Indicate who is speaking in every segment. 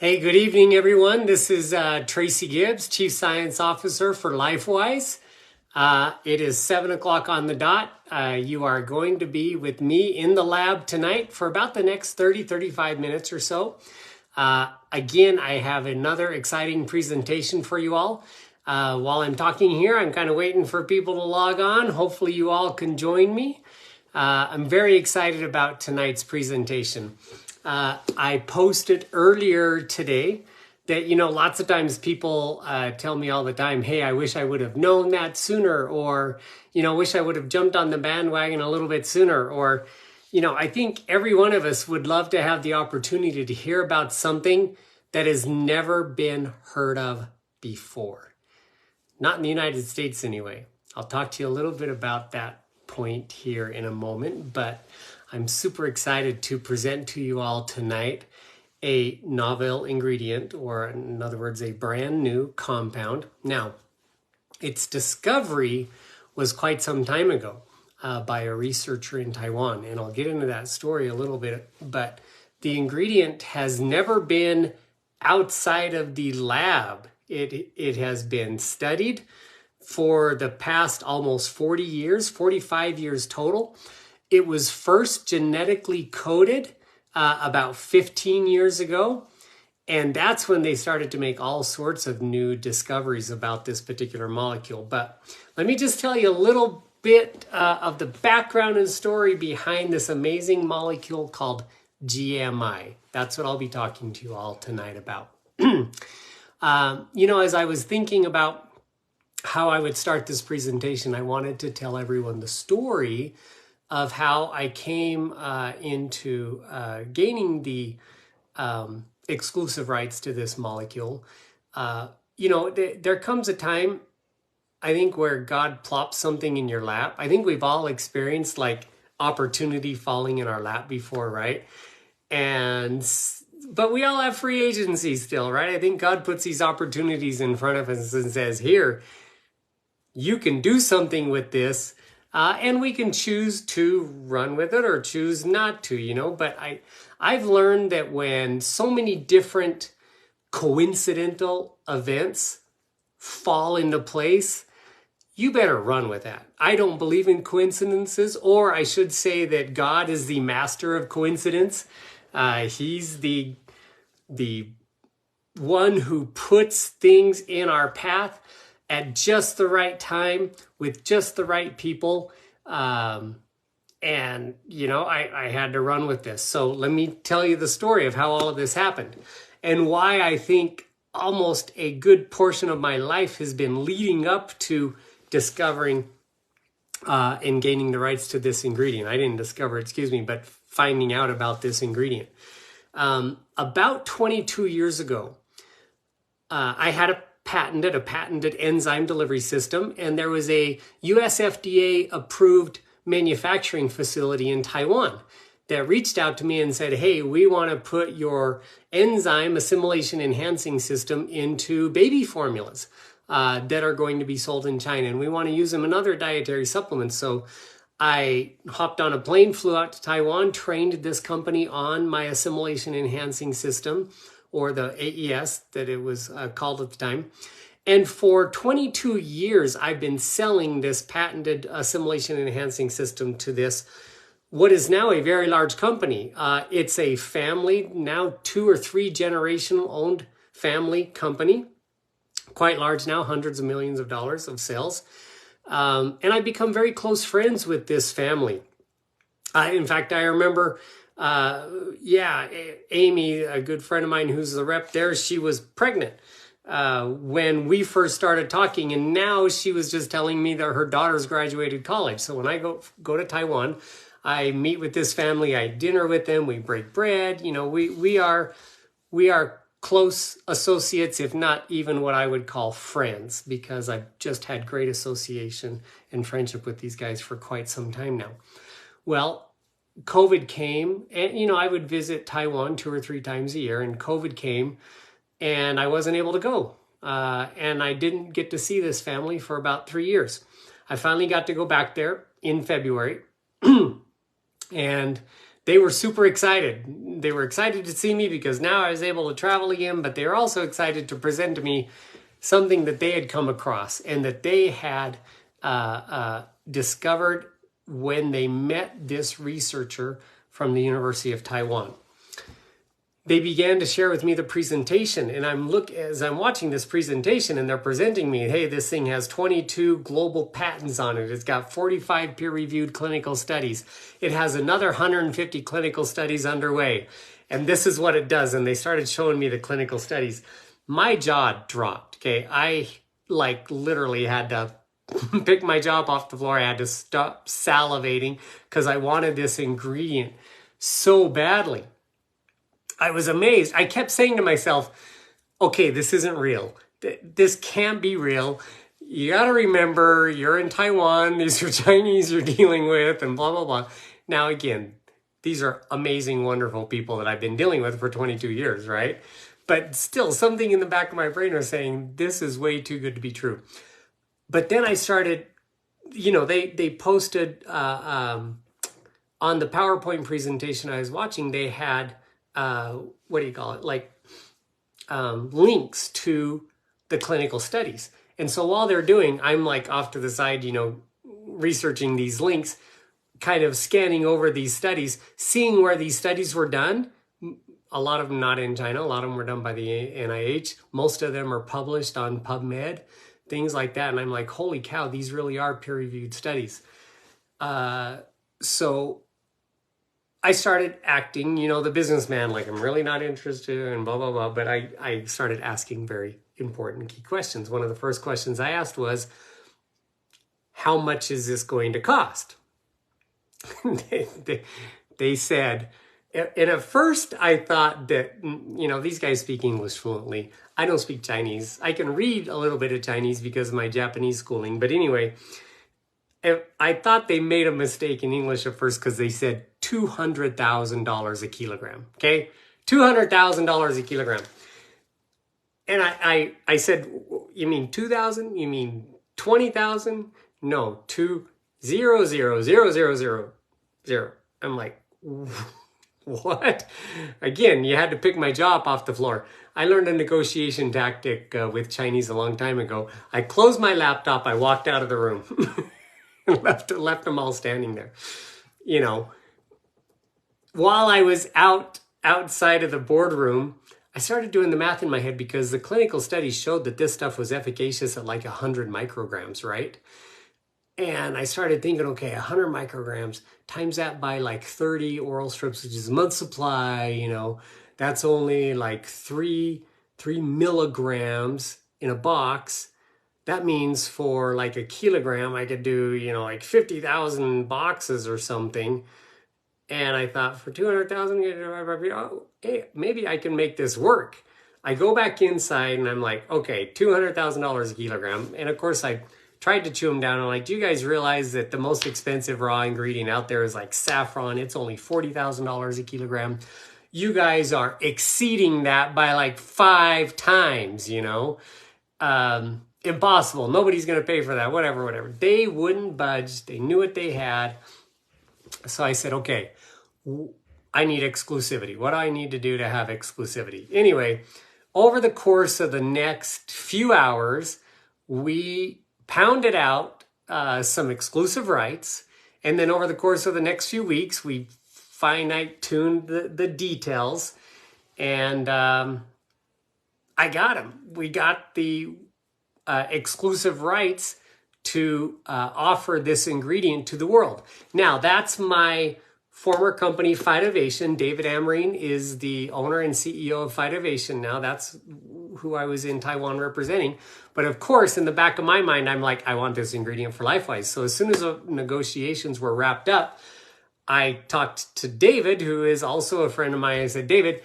Speaker 1: Hey, good evening, everyone. This is Tracy Gibbs, Chief Science Officer for LifeWise. It is 7 o'clock on the dot. You are going to be with me in the lab tonight for about the next 35 minutes or so. Again, I have another exciting presentation for you all. While I'm talking here, I'm kind of waiting for people to log on. Hopefully you all can join me. I'm very excited about tonight's presentation. I posted earlier today that, lots of times people tell me all the time, hey, I wish I would have known that sooner, or, wish I would have jumped on the bandwagon a little bit sooner, or, I think every one of us would love to have the opportunity to hear about something that has never been heard of before. Not in the United States anyway. I'll talk to you a little bit about that point here in a moment, but I'm super excited to present to you all tonight a novel ingredient, or in other words, a brand new compound. Now, its discovery was quite some time ago by a researcher in Taiwan, and I'll get into that story a little bit, but the ingredient has never been outside of the lab. It has been studied for the past almost 40 years, 45 years total. It was first genetically coded about 15 years ago, and that's when they started to make all sorts of new discoveries about this particular molecule. But let me just tell you a little bit of the background and story behind this amazing molecule called GMI. That's what I'll be talking to you all tonight about. As I was thinking about how I would start this presentation, I wanted to tell everyone the story of how I came into gaining the exclusive rights to this molecule. There comes a time, I think, where God plops something in your lap. I think we've all experienced like opportunity falling in our lap before, right? But we all have free agency still, right? I think God puts these opportunities in front of us and says, here, you can do something with this. And we can choose to run with it or choose not to, but I've learned that when so many different coincidental events fall into place, you better run with that. I don't believe in coincidences, or I should say that God is the master of coincidence. He's the one who puts things in our path at just the right time with just the right people. I had to run with this. So let me tell you the story of how all of this happened and why I think almost a good portion of my life has been leading up to discovering and gaining the rights to this ingredient. I didn't discover it, but finding out about this ingredient. About 22 years ago, I had a patented enzyme delivery system, and there was a US FDA approved manufacturing facility in Taiwan that reached out to me and said, hey, we want to put your enzyme assimilation enhancing system into baby formulas that are going to be sold in China, and we want to use them in other dietary supplements. So I hopped on a plane, flew out to Taiwan, trained this company on my assimilation enhancing system, or the AES that it was called at the time. And for 22 years, I've been selling this patented assimilation enhancing system to this, what is now a very large company. It's a family, now 2 or 3 generation owned family company, quite large now, hundreds of millions of dollars of sales. And I've become very close friends with this family. In fact, I remember Amy, a good friend of mine who's the rep there, she was pregnant when we first started talking, and now she was just telling me that her daughter's graduated college. So when I go to Taiwan, I meet with this family, I dinner with them, we break bread. We are close associates, if not even what I would call friends, because I've just had great association and friendship with these guys for quite some time now. Well, COVID came, and I would visit Taiwan 2 or 3 times a year, and COVID came and I wasn't able to go. And I didn't get to see this family for about 3 years. I finally got to go back there in February and they were super excited. they were excited to see me because now I was able to travel again, but they were also excited to present to me something that they had come across and that they had discovered when they met this researcher from the University of Taiwan. They began to share with me the presentation, and as I'm watching this presentation and they're presenting me, hey, this thing has 22 global patents on it. It's got 45 peer-reviewed clinical studies. It has another 150 clinical studies underway. And this is what it does. And they started showing me the clinical studies. My jaw dropped, okay? I literally had to pick my jaw up off the floor. I had to stop salivating because I wanted this ingredient so badly. I was amazed. I kept saying to myself, okay, this isn't real. This can't be real. You got to remember, you're in Taiwan. These are Chinese you're dealing with and blah, blah, blah. Now, again, these are amazing, wonderful people that I've been dealing with for 22 years, right? But still, something in the back of my brain was saying, this is way too good to be true. But then I started, they posted on the PowerPoint presentation I was watching, they had links to the clinical studies. And so while they're doing, I'm off to the side, researching these links, kind of scanning over these studies, seeing where these studies were done. A lot of them not in China. A lot of them were done by the NIH. Most of them are published on PubMed, things like that. And I'm like, holy cow, these really are peer-reviewed studies. So I started acting, the businessman, I'm really not interested and blah, blah, blah. But I started asking very important key questions. One of the first questions I asked was, how much is this going to cost? they said, and at first I thought that, these guys speak English fluently. I don't speak Chinese. I can read a little bit of Chinese because of my Japanese schooling. But anyway, I thought they made a mistake in English at first because they said $200,000 a kilogram, okay? $200,000 a kilogram. And I said, you mean 2,000? You mean 20,000? No, 2,000,000. I'm like, what? Again, you had to pick my jaw up off the floor. I learned a negotiation tactic with Chinese a long time ago. I closed my laptop, I walked out of the room. left them all standing there. While I was outside of the boardroom, I started doing the math in my head because the clinical studies showed that this stuff was efficacious at 100 micrograms, right? And I started thinking, okay, 100 micrograms, times that by 30 oral strips, which is a month's supply, that's only 3 milligrams in a box. That means for a kilogram, I could do, 50,000 boxes or something. And I thought for 200,000, hey, maybe I can make this work. I go back inside and I'm like, okay, $200,000 a kilogram. And of course I tried to chew them down. I'm like, do you guys realize that the most expensive raw ingredient out there is saffron? It's only $40,000 a kilogram. You guys are exceeding that by 5 times, impossible. Nobody's going to pay for that, whatever. They wouldn't budge. They knew what they had. So I said, okay, I need exclusivity. What do I need to do to have exclusivity? Anyway, over the course of the next few hours, we pounded out some exclusive rights. And then over the course of the next few weeks, we finite-tuned the details. And I got them. We got the exclusive rights to offer this ingredient to the world. Now, that's my former company, Phytovation. David Amrine is the owner and CEO of Phytovation now. That's who I was in Taiwan representing. But of course, in the back of my mind, I'm like, I want this ingredient for LifeWise. So as soon as the negotiations were wrapped up, I talked to David, who is also a friend of mine. I said, David,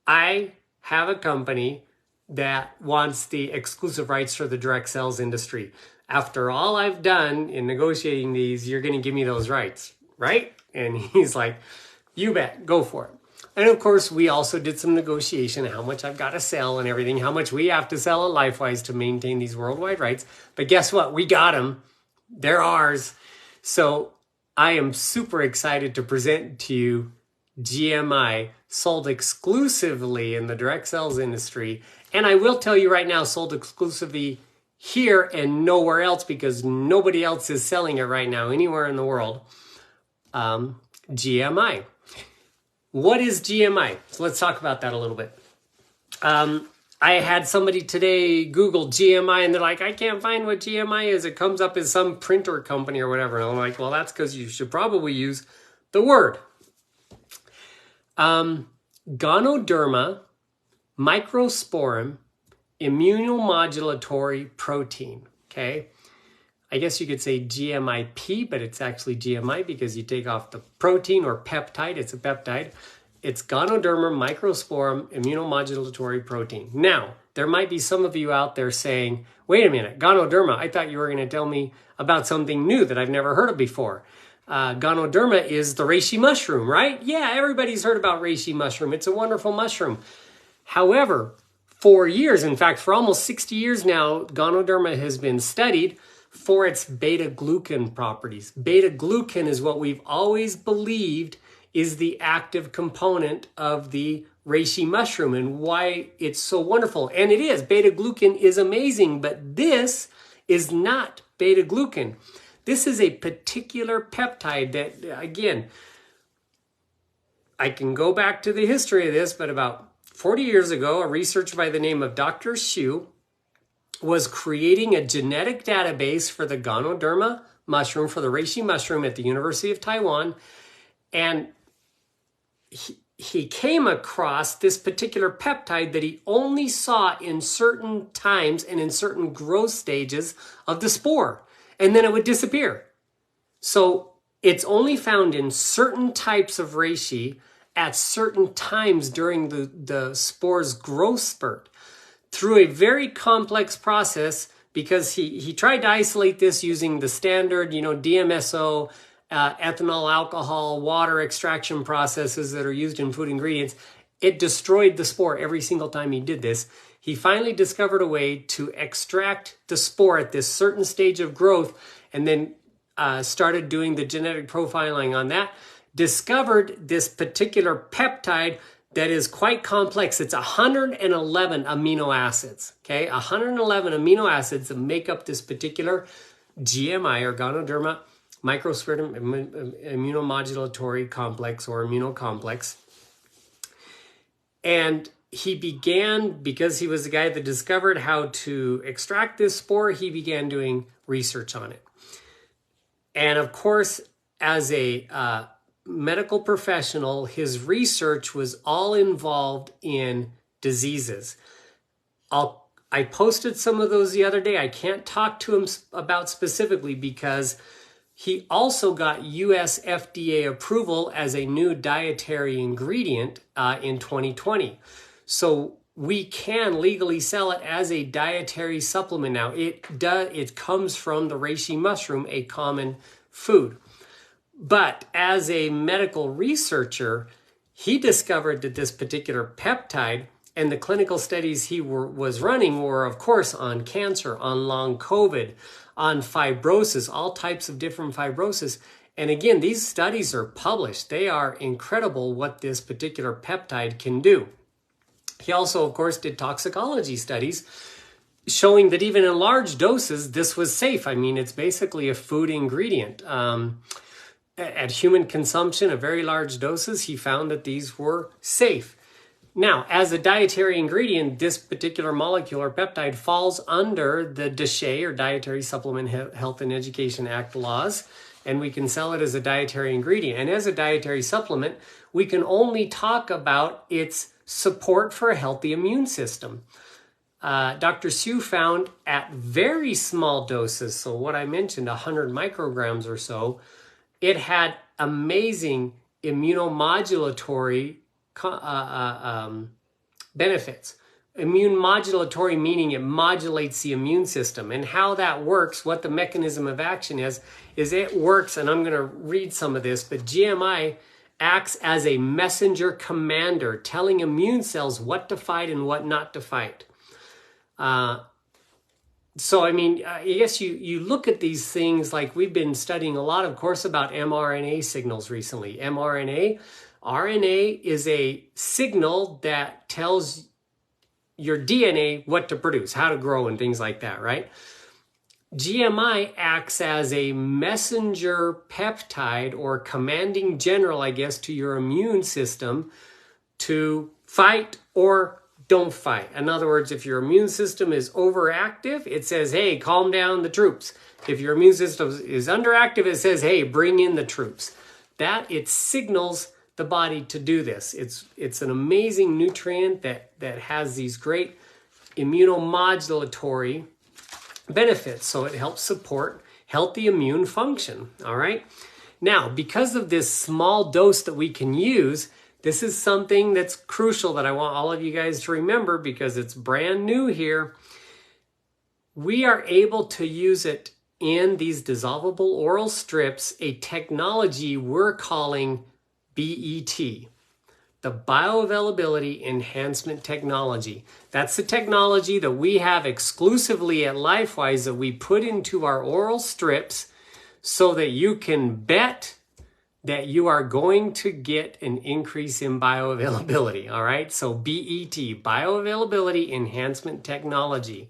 Speaker 1: I have a company that wants the exclusive rights for the direct sales industry. After all I've done in negotiating these, you're going to give me those rights, right? And he's like, you bet, go for it. And of course, we also did some negotiation, how much I've got to sell and everything, how much we have to sell at LifeWise to maintain these worldwide rights. But guess what? We got them. They're ours. So I am super excited to present to you GMI, sold exclusively in the direct sales industry. And I will tell you right now, sold exclusively here and nowhere else because nobody else is selling it right now anywhere in the world. GMI. What is GMI? So let's talk about that a little bit. I had somebody today Google GMI and they're like, I can't find what GMI is. It comes up as some printer company or whatever. And I'm like, well, that's because you should probably use the word. Gonoderma microsporum immunomodulatory protein. Okay. I guess you could say GMIP, but it's actually GMI because you take off the protein or peptide. It's a peptide. It's Gonoderma microsporum immunomodulatory protein. Now, there might be some of you out there saying, wait a minute, Gonoderma, I thought you were going to tell me about something new that I've never heard of before. Gonoderma is the reishi mushroom, right? Yeah, everybody's heard about reishi mushroom. It's a wonderful mushroom. However, for years, in fact, for almost 60 years now, Gonoderma has been studied for its beta-glucan properties. Beta-glucan is what we've always believed is the active component of the reishi mushroom and why it's so wonderful. And it is. Beta-glucan is amazing, but this is not beta-glucan. This is a particular peptide that, again, I can go back to the history of this, but about 40 years ago, a researcher by the name of Dr. Xu was creating a genetic database for the Gonoderma mushroom, for the reishi mushroom at the University of Taiwan. And he came across this particular peptide that he only saw in certain times and in certain growth stages of the spore. And then it would disappear. So it's only found in certain types of reishi at certain times during the spore's growth spurt. Through a very complex process, because he tried to isolate this using the standard, DMSO, ethanol, alcohol, water extraction processes that are used in food ingredients. It destroyed the spore every single time he did this. He finally discovered a way to extract the spore at this certain stage of growth and then started doing the genetic profiling on that. Discovered this particular peptide that is quite complex. It's 111 amino acids, okay? 111 amino acids that make up this particular GMI or Gonoderma microsporum immunomodulatory complex or immunocomplex. And he began, because he was the guy that discovered how to extract this spore, he began doing research on it. And of course, as a medical professional, his research was all involved in diseases. I posted some of those the other day. I can't talk to him about specifically because he also got US FDA approval as a new dietary ingredient in 2020. So we can legally sell it as a dietary supplement now. It comes from the reishi mushroom, a common food. But as a medical researcher, he discovered that this particular peptide and the clinical studies he was running were, of course, on cancer, on long COVID, on fibrosis, all types of different fibrosis. And again, these studies are published. They are incredible what this particular peptide can do. He also, of course, did toxicology studies showing that even in large doses, this was safe. I mean, it's basically a food ingredient. At human consumption, at very large doses, he found that these were safe. Now, as a dietary ingredient, this particular molecule or peptide falls under the DSHEA or Dietary Supplement Health and Education Act laws, and we can sell it as a dietary ingredient. And as a dietary supplement, we can only talk about its support for a healthy immune system. Dr. Xu found at very small doses, so what I mentioned, 100 micrograms or so, it had amazing immunomodulatory benefits. Immune modulatory meaning it modulates the immune system. And how that works, what the mechanism of action is it works, and I'm going to read some of this, but GMI acts as a messenger commander, telling immune cells what to fight and what not to fight. So, I mean, I guess you look at these things like we've been studying a lot, of course, about mRNA signals recently. mRNA, RNA is a signal that tells your DNA what to produce, how to grow and things like that, right? GMI acts as a messenger peptide or commanding general, I guess, to your immune system to fight or don't fight. In other words, if your immune system is overactive, it says, hey, calm down the troops. If your immune system is underactive, it says, hey, bring in the troops. That it signals the body to do this. It's an amazing nutrient that has these great immunomodulatory benefits. So it helps support healthy immune function. All right. Now, because of this small dose that we can use, this is something that's crucial that I want all of you guys to remember because it's brand new here. We are able to use it in these dissolvable oral strips, a technology we're calling BET, the Bioavailability Enhancement Technology. That's the technology that we have exclusively at LifeWise that we put into our oral strips so that you can bet that you are going to get an increase in bioavailability, all right? So BET, Bioavailability Enhancement Technology,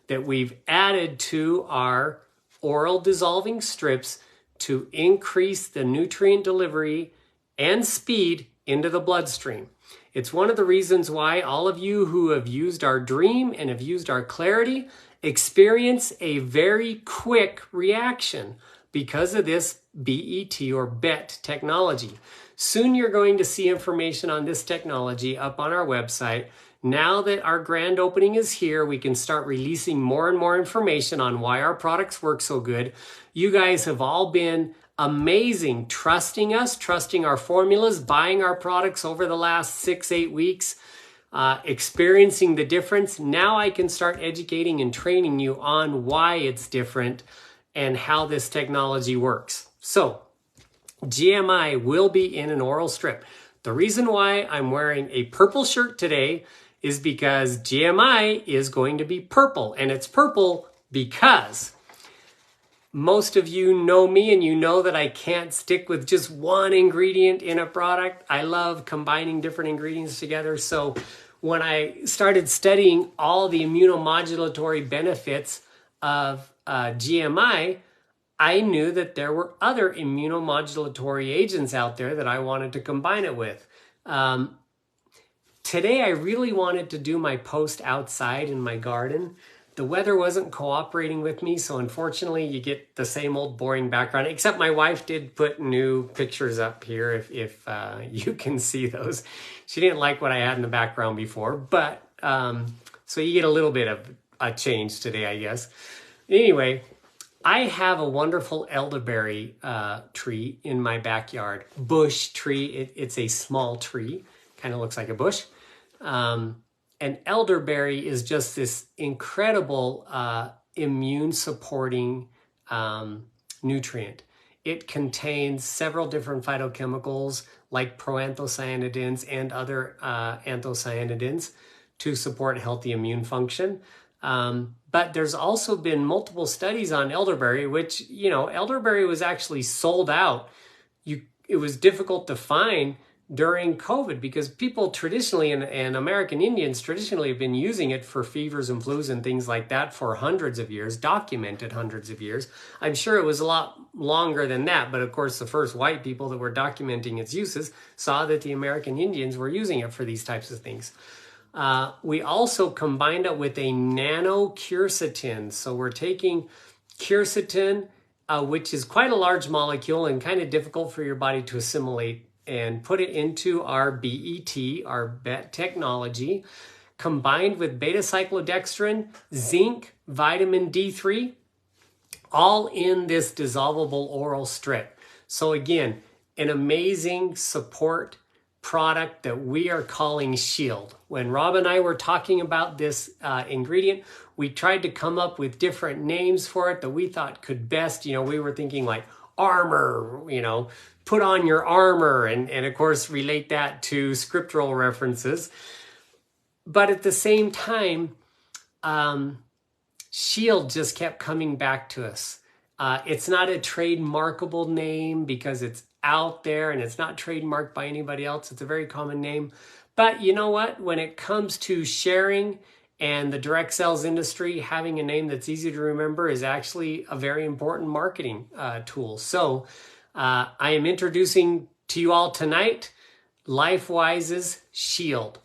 Speaker 1: that we've added to our oral dissolving strips to increase the nutrient delivery and speed into the bloodstream. It's one of the reasons why all of you who have used our Dream and have used our Clarity experience a very quick reaction because of this BET or BET technology. Soon you're going to see information on this technology up on our website. Now that our grand opening is here, we can start releasing more and more information on why our products work so good. You guys have all been amazing, trusting us, trusting our formulas, buying our products over the last 6-8 weeks, experiencing the difference. Now I can start educating and training you on why it's different and how this technology works. So GMI will be in an oral strip. The reason why I'm wearing a purple shirt today is because GMI is going to be purple, and it's purple because most of you know me and you know that I can't stick with just one ingredient in a product. I love combining different ingredients together. So when I started studying all the immunomodulatory benefits of GMI, I knew that there were other immunomodulatory agents out there that I wanted to combine it with. Today, I really wanted to do my post outside in my garden. The weather wasn't cooperating with me, so unfortunately you get the same old boring background, except my wife did put new pictures up here if you can see those. She didn't like what I had in the background before, but so you get a little bit of a change today, I guess. Anyway, I have a wonderful elderberry tree in my backyard. Bush tree, it's a small tree, kind of looks like a bush. And elderberry is just this incredible immune supporting nutrient. It contains several different phytochemicals like proanthocyanidins and other anthocyanidins to support healthy immune function. But there's also been multiple studies on elderberry, which, you know, elderberry was actually sold out. It was difficult to find during COVID because people traditionally, and American Indians traditionally have been using it for fevers and flus and things like that for hundreds of years, documented hundreds of years. I'm sure it was a lot longer than that, but of course the first white people that were documenting its uses saw that the American Indians were using it for these types of things. We also combined it with a nano quercetin. So we're taking quercetin, which is quite a large molecule and kind of difficult for your body to assimilate, and put it into our BET, our BET technology, combined with beta-cyclodextrin, zinc, vitamin D3, all in this dissolvable oral strip. So again, an amazing support product that we are calling Shield. When Rob and I were talking about this ingredient, we tried to come up with different names for it that we thought could best, you know, we were thinking like armor, you know, put on your armor, and of course relate that to scriptural references. But at the same time, Shield just kept coming back to us. It's not a trademarkable name because it's out there and it's not trademarked by anybody else. It's a very common name. But you know what? When it comes to sharing and the direct sales industry, having a name that's easy to remember is actually a very important marketing tool. So I am introducing to you all tonight LifeWise's Shield,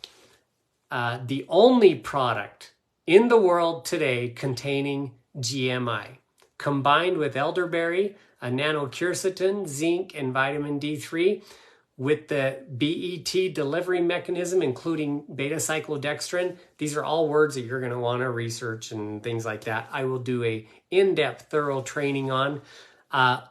Speaker 1: the only product in the world today containing GMI, combined with elderberry, a nanoquercetin, zinc, and vitamin D3, with the BET delivery mechanism, including beta-cyclodextrin. These are all words that you're going to want to research and things like that. I will do a in-depth, thorough training on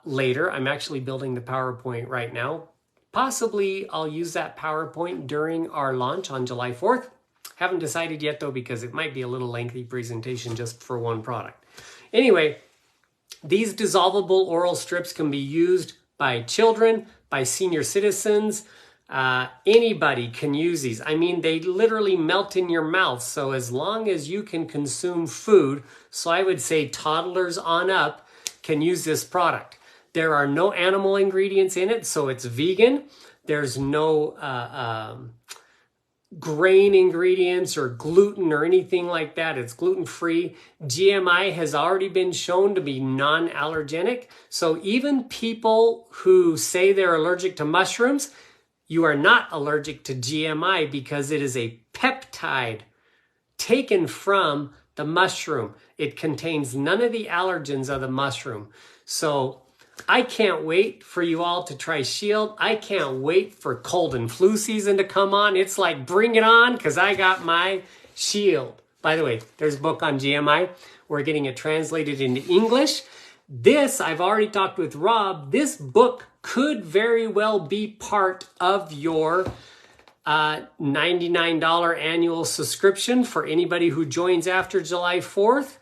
Speaker 1: later. I'm actually building the PowerPoint right now. Possibly I'll use that PowerPoint during our launch on July 4th. Haven't decided yet though, because it might be a little lengthy presentation just for one product. Anyway, these dissolvable oral strips can be used by children, by senior citizens. Anybody can use these. I mean, they literally melt in your mouth. So as long as you can consume food, so I would say toddlers on up can use this product. There are no animal ingredients in it, so it's vegan. There's no grain ingredients or gluten or anything like that. It's gluten-free. GMI has already been shown to be non-allergenic. So even people who say they're allergic to mushrooms, you are not allergic to GMI because it is a peptide taken from the mushroom. It contains none of the allergens of the mushroom. So I can't wait for you all to try Shield. I can't wait for cold and flu season to come on. It's like, bring it on, because I got my Shield. By the way, there's a book on GMI. We're getting it translated into English. This, I've already talked with Rob. This book could very well be part of your $99 annual subscription for anybody who joins after July 4th.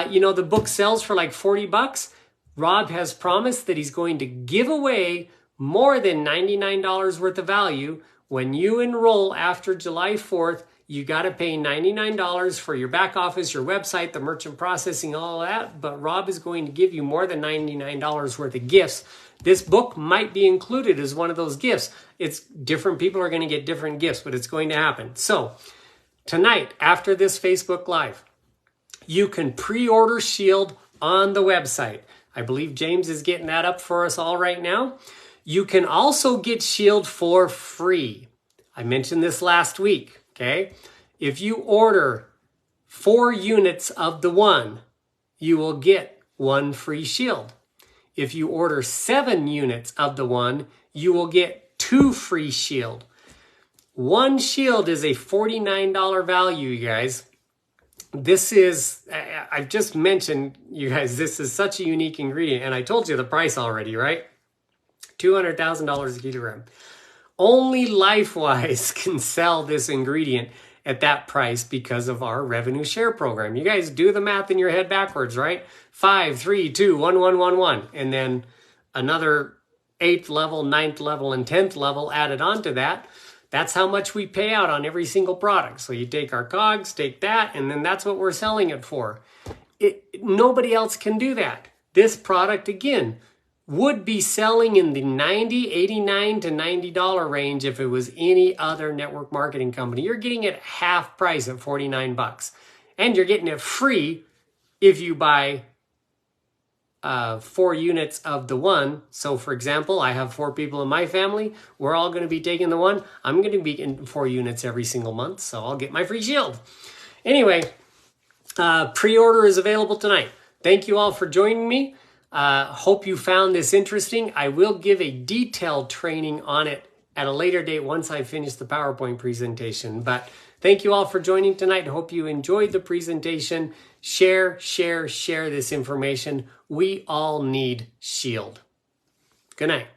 Speaker 1: You know, the book sells for like 40 bucks. Rob has promised that he's going to give away more than $99 worth of value. When you enroll after July 4th, you got to pay $99 for your back office, your website, the merchant processing, all that. But Rob is going to give you more than $99 worth of gifts. This book might be included as one of those gifts. It's different people are going to get different gifts, but it's going to happen. So tonight, after this Facebook Live, you can pre-order Shield on the website. I believe James is getting that up for us all right now. You can also get Shield for free. I mentioned this last week, okay? If you order 4 units of the one, you will get 1 free Shield. If you order 7 units of the one, you will get 2 free Shield. 1 Shield is a $49 value, you guys. This is, I've just mentioned, you guys, this is such a unique ingredient. And I told you the price already, right? $200,000 a kilogram. Only LifeWise can sell this ingredient at that price because of our revenue share program. You guys do the math in your head backwards, right? 5, 3, 2, 1, 1, 1, 1. And then another 8th level, 9th level, and 10th level added on to that. That's how much we pay out on every single product. So you take our COGS, take that, and then that's what we're selling it for. Nobody else can do that. This product, again, would be selling in the $90, $89 to $90 range if it was any other network marketing company. You're getting it half price at 49 bucks. And you're getting it free if you buy 4 units of the one. So for example, I have 4 people in my family. We're all going to be taking the one. I'm going to be getting 4 units every single month. So I'll get my free Shield. Anyway, pre-order is available tonight. Thank you all for joining me. Hope you found this interesting. I will give a detailed training on it at a later date once I finish the PowerPoint presentation. But thank you all for joining tonight. Hope you enjoyed the presentation. Share this information. We all need Shield. Good night.